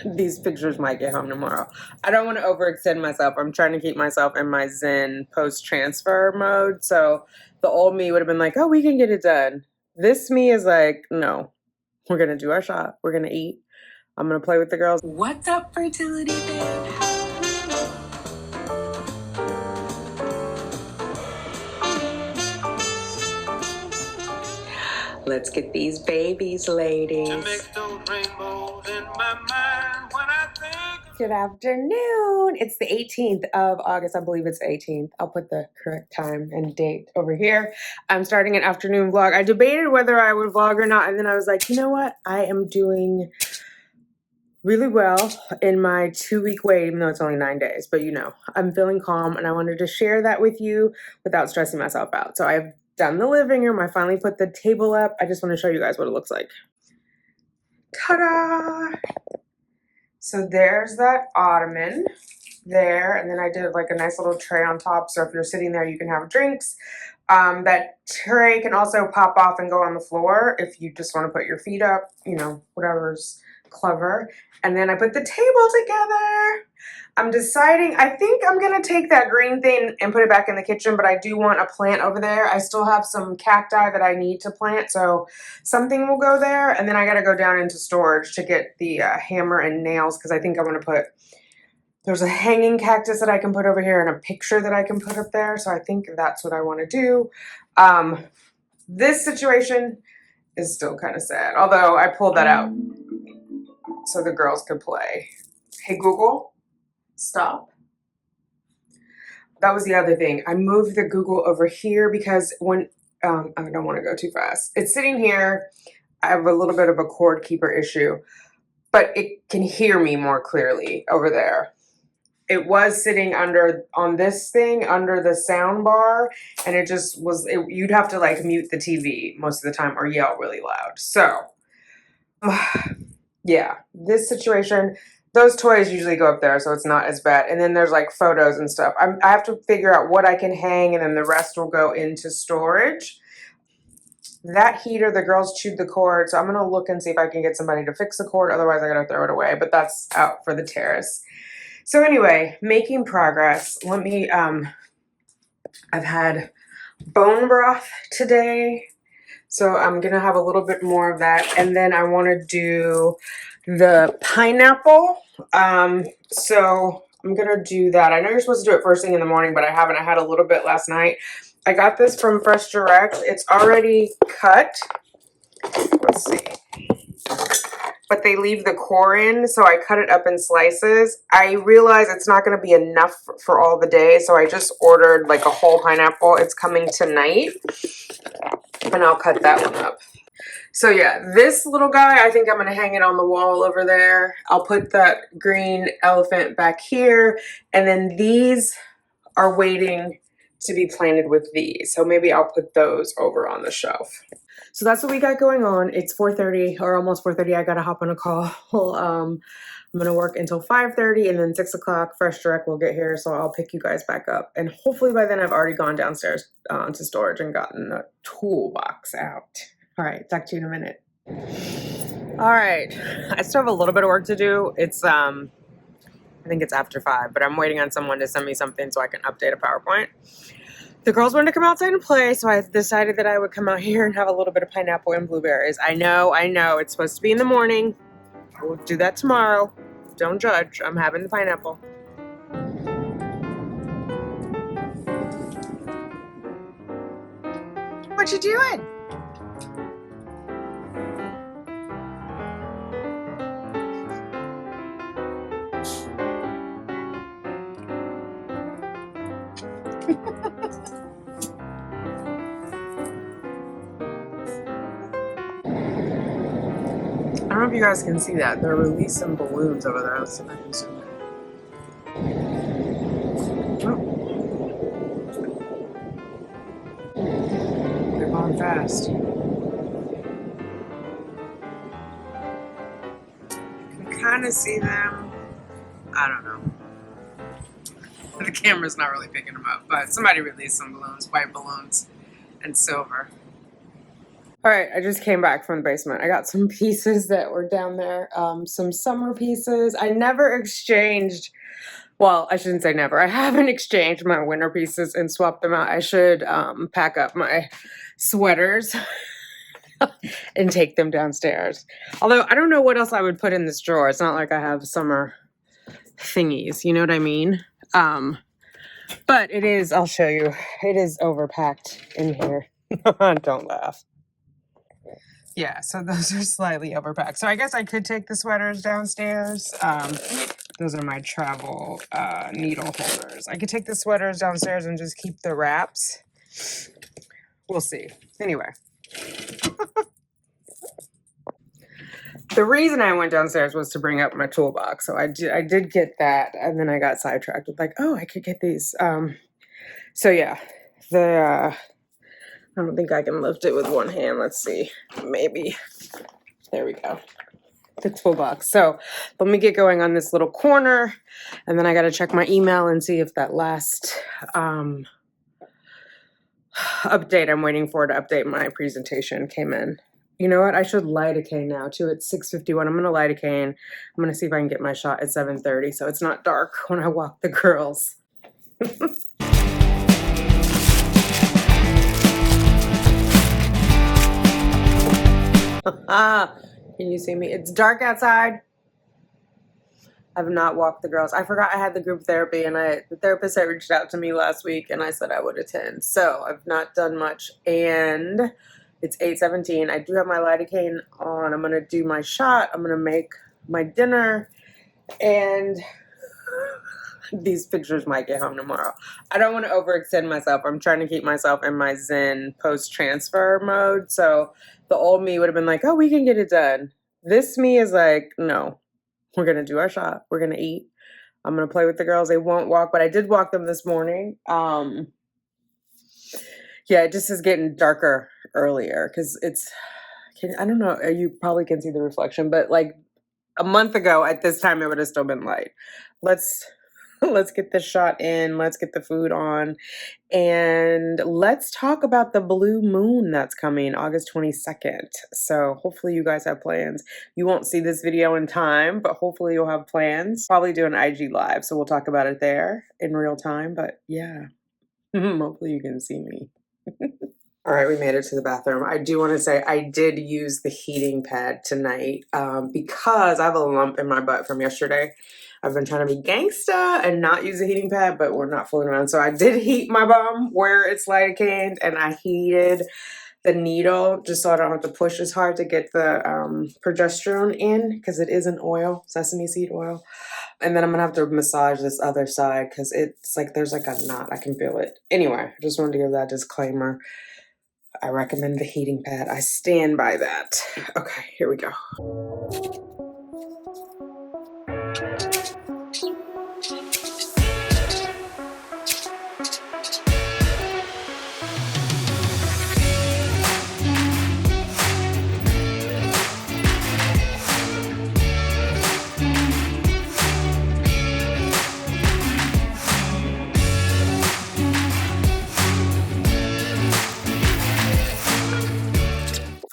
these pictures might get home tomorrow. I don't want to overextend myself. I'm trying to keep myself in my Zen post-transfer mode. So the old me would have been like, oh, we can get it done. This me is like, no, we're going to do our shot. We're going to eat. I'm going to play with the girls. What's up, fertility babe? Let's get these babies, ladies. Good afternoon. It's the 18th of August. I believe it's the 18th. I'll put the correct time and date over here. I'm starting an afternoon vlog. I debated whether I would vlog or not, and then I was like, you know what? I am doing really well in my 2-week wait, even though it's only 9 days. But you know, I'm feeling calm, and I wanted to share that with you without stressing myself out. So I've done the living room. I finally put the table up. I just want to show you guys what it looks like. Ta-da! So there's that ottoman there, and then I did like a nice little tray on top, so if you're sitting there you can have drinks. That tray can also pop off and go on the floor if you just want to put your feet up, you know, whatever's clever. And then I put the table together. I'm deciding, I think I'm gonna take that green thing and put it back in the kitchen, but I do want a plant over there. I still have some cacti that I need to plant, so something will go there. And then I gotta go down into storage to get the hammer and nails, because I think I'm gonna put, there's a hanging cactus that I can put over here and a picture that I can put up there. So I think that's what I want to do. This situation is still kind of sad, although I pulled that out so the girls could play. Hey, Google, stop. That was the other thing. I moved the Google over here because when, I don't want to go too fast. It's sitting here. I have a little bit of a cord keeper issue, but it can hear me more clearly over there. It was sitting under, on this thing, under the sound bar, and it just was, you'd have to like mute the TV most of the time or yell really loud. So, yeah, this situation, those toys usually go up there, so it's not as bad. And then there's like photos and stuff. I have to figure out what I can hang, and then the rest will go into storage. That heater, the girls chewed the cord, so I'm going to look and see if I can get somebody to fix the cord. Otherwise, I got to throw it away, but that's out for the terrace. So anyway, making progress. Let me, I've had bone broth today, so I'm gonna have a little bit more of that. And then I want to do the pineapple. So I'm gonna do that. I know you're supposed to do it first thing in the morning, but I haven't. I had a little bit last night. I got this from Fresh Direct. It's already cut. Let's see. But they leave the core in, so I cut it up in slices. I realize it's not going to be enough for all the day, so I just ordered like a whole pineapple. It's coming tonight, and I'll cut that one up. So yeah, this little guy, I think I'm going to hang it on the wall over there. I'll put that green elephant back here, and then these are waiting to be planted with these. So maybe I'll put those over on the shelf. So that's what we got going on. It's 4:30 or almost 4:30. I got to hop on a call. I'm going to work until 5:30, and then 6 o'clock Fresh Direct will get here. So I'll pick you guys back up. And hopefully by then I've already gone downstairs to storage and gotten a toolbox out. All right, talk to you in a minute. All right, I still have a little bit of work to do. It's, I think it's after 5, but I'm waiting on someone to send me something so I can update a PowerPoint. The girls wanted to come outside and play, so I decided that I would come out here and have a little bit of pineapple and blueberries. I know, it's supposed to be in the morning. We'll do that tomorrow. Don't judge, I'm having the pineapple. What you doing? I don't know if you guys can see that. They're releasing balloons over there. Let's see if I can zoom in. Oh. They're going fast. I can kind of see them. I don't know. The camera's not really picking them up, but somebody released some balloons, white balloons and silver. All right, I just came back from the basement. I got some pieces that were down there, some summer pieces. I never exchanged, well, I shouldn't say never. I haven't exchanged my winter pieces and swapped them out. I should pack up my sweaters and take them downstairs. Although I don't know what else I would put in this drawer. It's not like I have summer thingies, you know what I mean? But it is, I'll show you, it is overpacked in here. Don't laugh. Yeah, so those are slightly overpacked. So I guess I could take the sweaters downstairs. Those are my travel needle holders. I could take the sweaters downstairs and just keep the wraps. We'll see. Anyway. The reason I went downstairs was to bring up my toolbox. So I did get that, and then I got sidetracked with like, oh, I could get these. So yeah, I don't think I can lift it with one hand. Let's see. Maybe. There we go. The toolbox. So let me get going on this little corner, and then I got to check my email and see if that last update I'm waiting for to update my presentation came in. You know what? I should lidocaine now too. It's 6:51. I'm going to lidocaine. I'm going to see if I can get my shot at 7:30 so it's not dark when I walk the girls. Can you see me? It's dark outside. I've not walked the girls. I forgot I had the group therapy, and the therapist had reached out to me last week, and I said I would attend. So I've not done much, and it's 8:17. I do have my lidocaine on. I'm going to do my shot. I'm going to make my dinner, and these pictures might get home tomorrow. I don't want to overextend myself. I'm trying to keep myself in my Zen post-transfer mode. So the old me would have been like, oh, we can get it done. This me is like, no, we're going to do our shot. We're going to eat. I'm going to play with the girls. They won't walk, but I did walk them this morning. Yeah, it just is getting darker earlier because it's, I don't know, you probably can see the reflection, but like a month ago at this time, it would have still been light. Let's get the shot in. Let's get the food on. And let's talk about the blue moon that's coming August 22nd. So hopefully you guys have plans. You won't see this video in time, but hopefully you'll have plans. Probably do an IG live. So we'll talk about it there in real time. But yeah, hopefully you can see me. All right, we made it to the bathroom. I do want to say I did use the heating pad tonight because I have a lump in my butt from yesterday. I've been trying to be gangsta and not use a heating pad, but we're not fooling around. So I did heat my bum where it's lidocained, and I heated the needle just so I don't have to push as hard to get the progesterone in because it is an oil, sesame seed oil. And then I'm going to have to massage this other side because it's like there's like a knot. I can feel it. Anyway, I just wanted to give that disclaimer. I recommend the heating pad. I stand by that. Okay, here we go.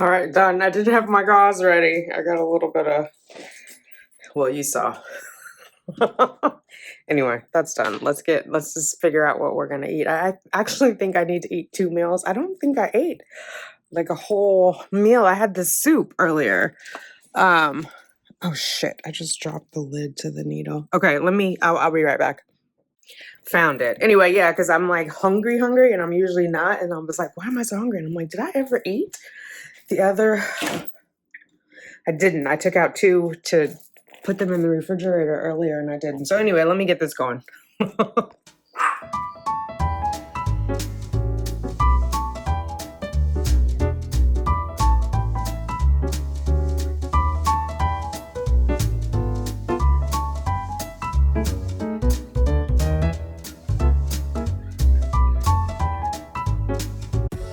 All right, done. I didn't have my gauze ready. I got a little bit of, well, you saw. Anyway, that's done. Let's just figure out what we're going to eat. I actually think I need to eat 2 meals. I don't think I ate like a whole meal. I had this soup earlier. Oh shit. I just dropped the lid to the needle. Okay, I'll be right back. Found it. Anyway, yeah, because I'm like hungry, and I'm usually not. And I was like, why am I so hungry? And I'm like, did I ever eat? The other, I didn't. I took out 2 to put them in the refrigerator earlier, and I didn't. So anyway, let me get this going.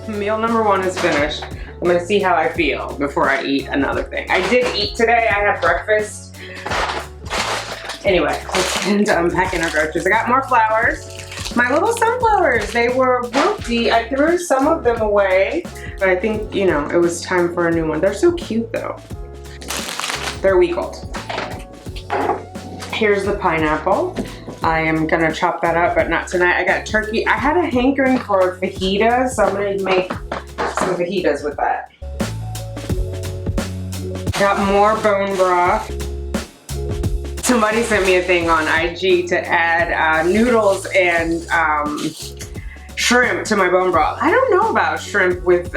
Meal number 1 is finished. I'm gonna see how I feel before I eat another thing. I did eat today. I had breakfast. Anyway, let's get into unpacking our groceries. I got more flowers. My little sunflowers, they were wilty. I threw some of them away But I think, you know, it was time for a new one. They're so cute though. They're week old. Here's the pineapple. I am gonna chop that up, but not tonight. I got turkey. I had a hankering for fajitas, so I'm gonna make some fajitas with that. Got more bone broth. Somebody sent me a thing on IG to add noodles and shrimp to my bone broth. I don't know about shrimp with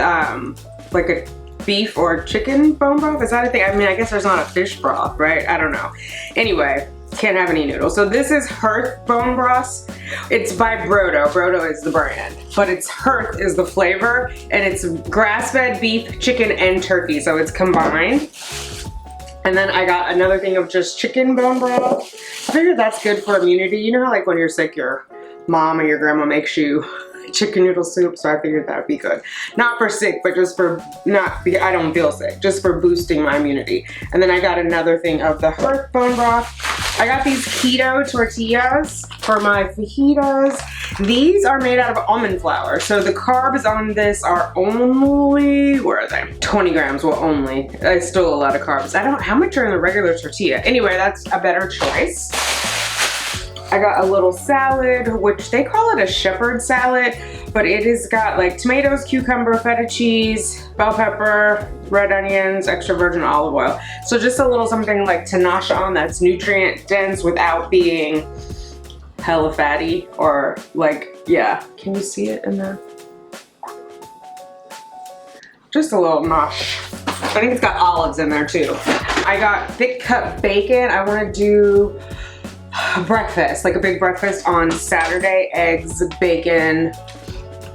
like a beef or chicken bone broth. Is that a thing? I mean, I guess there's not a fish broth, right? I don't know. Anyway, can't have any noodles. So this is Hearth bone broth. It's by Brodo. Brodo is the brand, but it's Hearth is the flavor, and it's grass-fed beef, chicken, and turkey. So it's combined. And then I got another thing of just chicken bone broth. I figured that's good for immunity. You know how like when you're sick, your mom or your grandma makes you chicken noodle soup, so I figured that would be good. Not for sick, but just for not, because I don't feel sick, just for boosting my immunity. And then I got another thing of the Hearth bone broth. I got these keto tortillas for my fajitas. These are made out of almond flour. So the carbs on this are only, where are they? 20 grams, well only. It's still a lot of carbs. How much are in the regular tortilla? Anyway, that's a better choice. I got a little salad, which they call it a shepherd salad, but it has got like tomatoes, cucumber, feta cheese, bell pepper, red onions, extra virgin olive oil. So just a little something like to nosh on that's nutrient dense without being hella fatty or like, yeah. Can you see it in there? Just a little nosh. I think it's got olives in there too. I got thick cut bacon. I want to do breakfast, like a big breakfast on Saturday, eggs, bacon.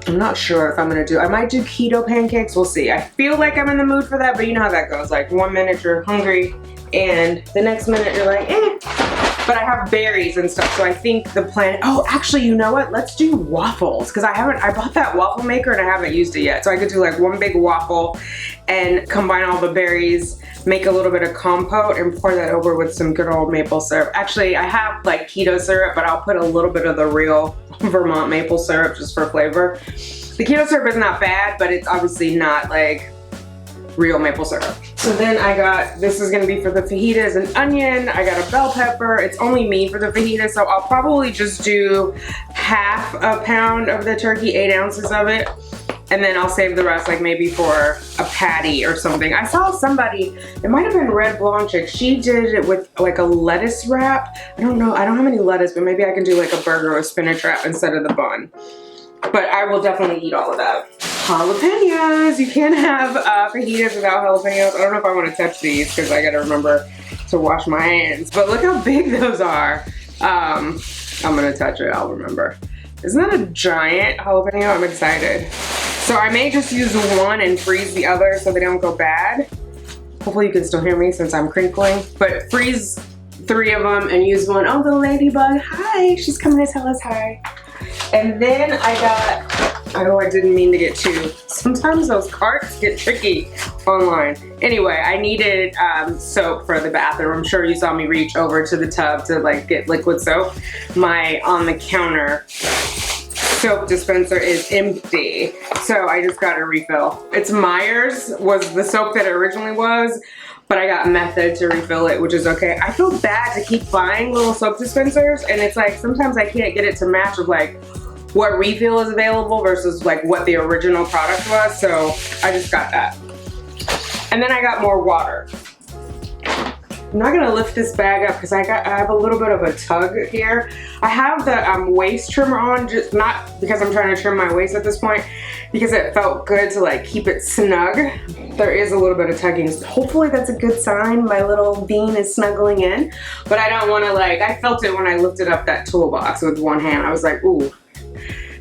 I'm not sure if I'm gonna do, I might do keto pancakes, we'll see. I feel like I'm in the mood for that, but you know how that goes. Like 1 minute you're hungry and the next minute you're like, eh. But I have berries and stuff, so I think the plan, oh, actually, you know what? Let's do waffles, because I bought that waffle maker and I haven't used it yet. So I could do like one big waffle and combine all the berries, make a little bit of compote and pour that over with some good old maple syrup. Actually, I have like keto syrup, but I'll put a little bit of the real Vermont maple syrup just for flavor. The keto syrup is not bad, but it's obviously not like real maple syrup. So then I got, this is gonna be for the fajitas, an onion, I got a bell pepper. It's only me for the fajitas, so I'll probably just do half a pound of the turkey, 8 ounces of it. And then I'll save the rest like maybe for a patty or something. I saw somebody, it might have been Red Blonde Chick, she did it with like a lettuce wrap. I don't know, I don't have any lettuce, but maybe I can do like a burger or spinach wrap instead of the bun. But I will definitely eat all of that. Jalapenos, you can't have fajitas without jalapenos. I don't know if I want to touch these because I gotta remember to wash my hands. But look how big those are. I'm gonna touch it, I'll remember. Isn't that a giant jalapeno? I'm excited. So I may just use one and freeze the other so they don't go bad. Hopefully you can still hear me since I'm crinkling. But freeze 3 of them and use one. Oh, the ladybug, hi. She's coming to tell us hi. And then I got, oh, I didn't mean to get 2. Sometimes those carts get tricky online. Anyway, I needed soap for the bathroom. I'm sure you saw me reach over to the tub to like get liquid soap. My on the counter soap dispenser is empty, so I just got a refill. It's Myers was the soap that it originally was, but I got Method to refill it, which is okay. I feel bad to keep buying little soap dispensers, and it's like sometimes I can't get it to match with like what refill is available versus like what the original product was, so I just got that. And then I got more water. I'm not gonna lift this bag up because I have a little bit of a tug here. I have the waist trimmer on, just not because I'm trying to trim my waist at this point, because it felt good to like keep it snug. There is a little bit of tugging. Hopefully that's a good sign. My little bean is snuggling in, but I don't wanna like, I felt it when I lifted up that toolbox with one hand. I was like, ooh.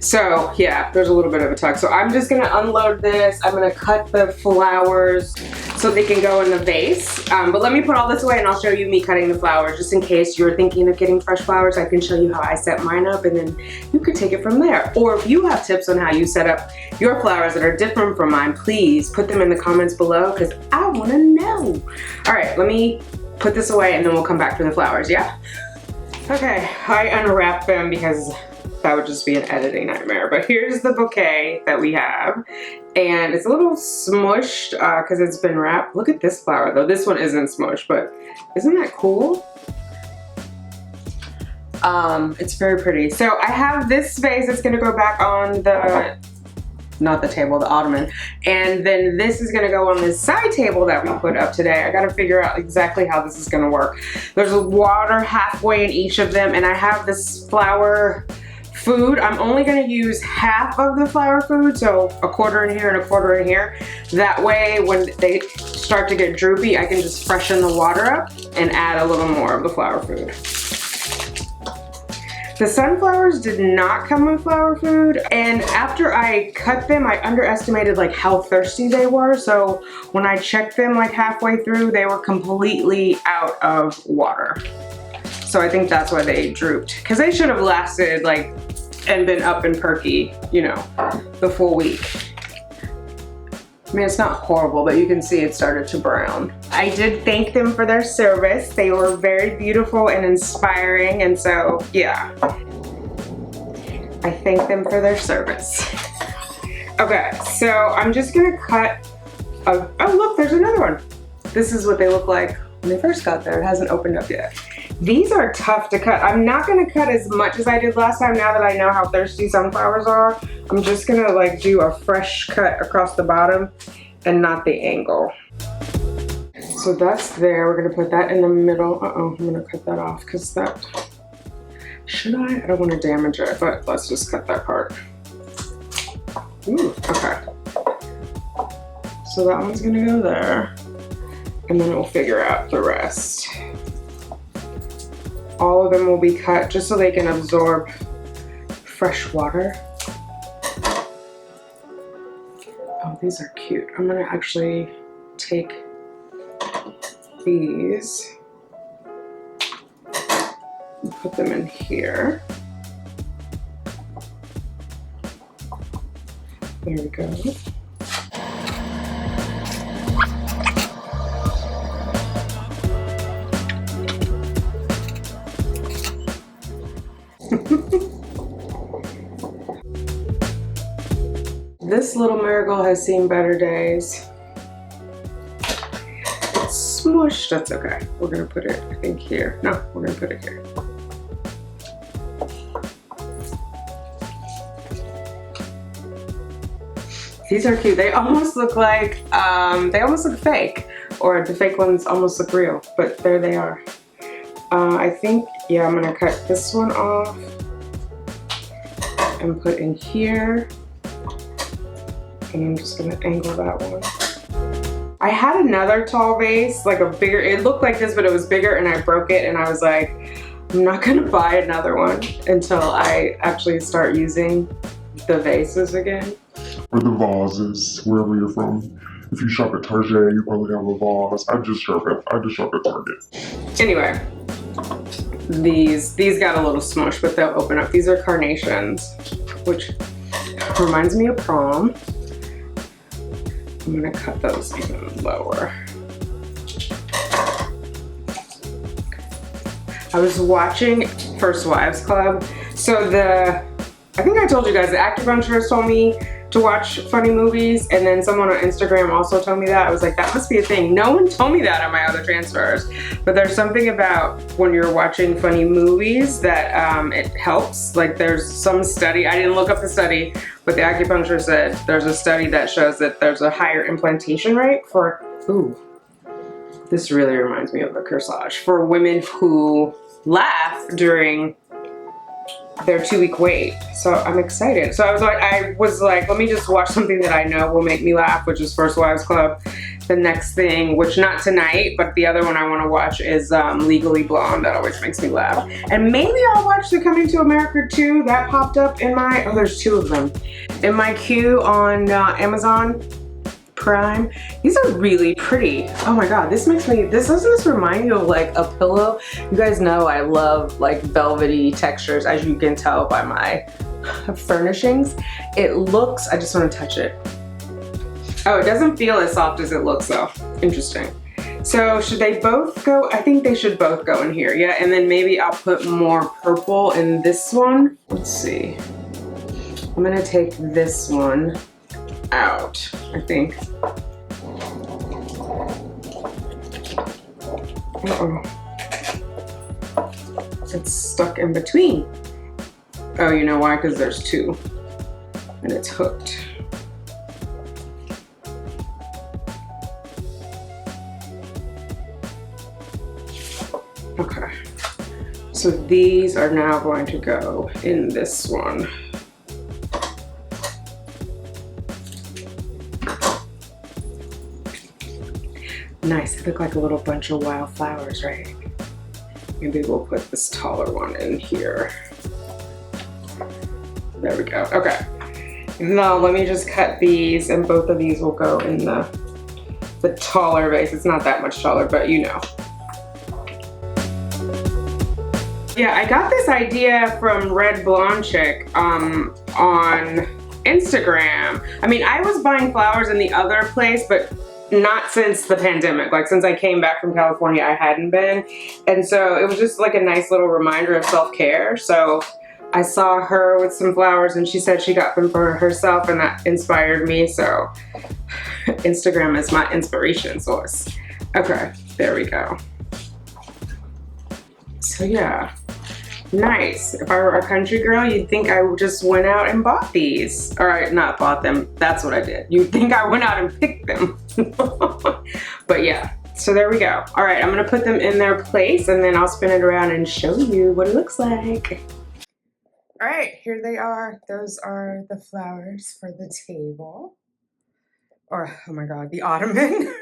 So yeah, there's a little bit of a tug. So I'm just gonna unload this. I'm gonna cut the flowers so they can go in the vase. But let me put all this away and I'll show you me cutting the flowers just in case you're thinking of getting fresh flowers. I can show you how I set mine up and then you could take it from there. Or if you have tips on how you set up your flowers that are different from mine, please put them in the comments below because I wanna know. All right, let me put this away and then we'll come back for the flowers, yeah? Okay, I unwrapped them because That would just be an editing nightmare. But here's the bouquet that we have. And it's a little smushed because it's been wrapped. Look at this flower though. This one isn't smushed, but isn't that cool? It's very pretty. So I have this vase that's gonna go back on the, not the table, the ottoman. And then this is gonna go on this side table that we put up today. I gotta figure out exactly how this is gonna work. There's a water halfway in each of them, and I have this flower food. I'm only gonna use half of the flower food, so a quarter in here and a quarter in here. That way, when they start to get droopy, I can just freshen the water up and add a little more of the flower food. The sunflowers did not come with flower food, and after I cut them, I underestimated like how thirsty they were. So when I checked them like halfway through, they were completely out of water. So I think that's why they drooped, because they should have lasted like and been up and perky, you know, the full week. I mean, it's not horrible, but you can see it started to brown. I did thank them for their service. They were very beautiful and inspiring, and so, yeah. I thank them for their service. Okay, so I'm just gonna cut a, oh look, there's another one. This is what they look like when they first got there. It hasn't opened up yet. These are tough to cut. I'm not gonna cut as much as I did last time now that I know how thirsty sunflowers are. I'm just gonna like do a fresh cut across the bottom and not the angle. So that's there. We're gonna put that in the middle. Uh-oh, I'm gonna cut that off because that, should I? I don't wanna damage it, but let's just cut that part. Ooh, okay. So that one's gonna go there, and then we'll figure out the rest. All of them will be cut just so they can absorb fresh water. Oh, these are cute. I'm gonna actually take these and put them in here. There we go. This little marigold has seen better days. It's smushed, that's okay. We're gonna put it, I think, here. No, we're gonna put it here. These are cute. They almost look like, they almost look fake, or the fake ones almost look real, but there they are. I think, yeah, I'm gonna cut this one off and put in here. And I'm just gonna angle that one. I had another tall vase, like a bigger, it looked like this, but it was bigger, and I broke it, and I was like, I'm not gonna buy another one until I actually start using the vases again. Or the vases, wherever you're from. If you shop at Target, you probably have a vase. I just shop at Target. Anyway, these got a little smush, but they'll open up. These are carnations, which reminds me of prom. I'm gonna cut those even lower. I was watching First Wives Club. So I think I told you guys, the acupuncturist told me to watch funny movies, and then someone on Instagram also told me that. I was like, that must be a thing. No one told me that on my other transfers, but there's something about when you're watching funny movies that it helps. Like there's some study, I didn't look up the study, but the acupuncturist said there's a study that shows that there's a higher implantation rate for, ooh, this really reminds me of a corsage, for women who laugh during their 2-week wait. So I'm excited. So I was like, let me just watch something that I know will make me laugh, which is First Wives Club. The next thing, which not tonight, but the other one I want to watch is Legally Blonde. That always makes me laugh. And maybe I'll watch The Coming to America 2. That popped up in my, oh, there's 2 of them, in my queue on Amazon Prime. These are really pretty. Oh my god, this makes me, doesn't this remind you of like a pillow? You guys know I love like velvety textures, as you can tell by my furnishings. It looks, I just want to touch it. Oh, it doesn't feel as soft as it looks though. Interesting. So should they both go? I think they should both go in here. Yeah, and then maybe I'll put more purple in this one. Let's see. I'm gonna take this one out, I think. Uh-oh. It's stuck in between. Oh, you know why? Because there's two. And it's hooked. Okay. So these are now going to go in this one. Nice, they look like a little bunch of wildflowers, right? Maybe we'll put this taller one in here. There we go, okay. Now let me just cut these, and both of these will go in the taller vase. It's not that much taller, but you know. Yeah, I got this idea from Red Blonde Chick on Instagram. I mean, I was buying flowers in the other place, but not since the pandemic. Like since I came back from California, I hadn't been. And so it was just like a nice little reminder of self-care. So I saw her with some flowers and she said she got them for herself, and that inspired me. So Instagram is my inspiration source. Okay, there we go. So yeah, nice. If I were a country girl, you'd think I just went out and bought these. Or not bought them, that's what I did. You'd think I went out and picked them. But yeah, so there we go. All right, I'm gonna put them in their place and then I'll spin it around and show you what it looks like. All right, here they are. Those are the flowers for the table. Or, oh my God, the ottoman.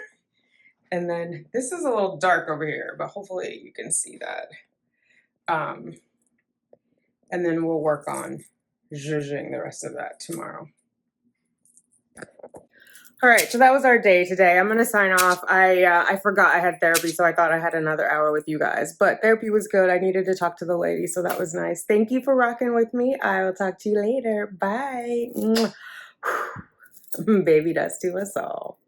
And then this is a little dark over here, but hopefully you can see that. And then we'll work on zhuzhing the rest of that tomorrow. All right, so that was our day today. I'm gonna sign off. I forgot I had therapy, so I thought I had another hour with you guys. But therapy was good. I needed to talk to the lady, so that was nice. Thank you for rocking with me. I will talk to you later. Bye. Baby dust to us all.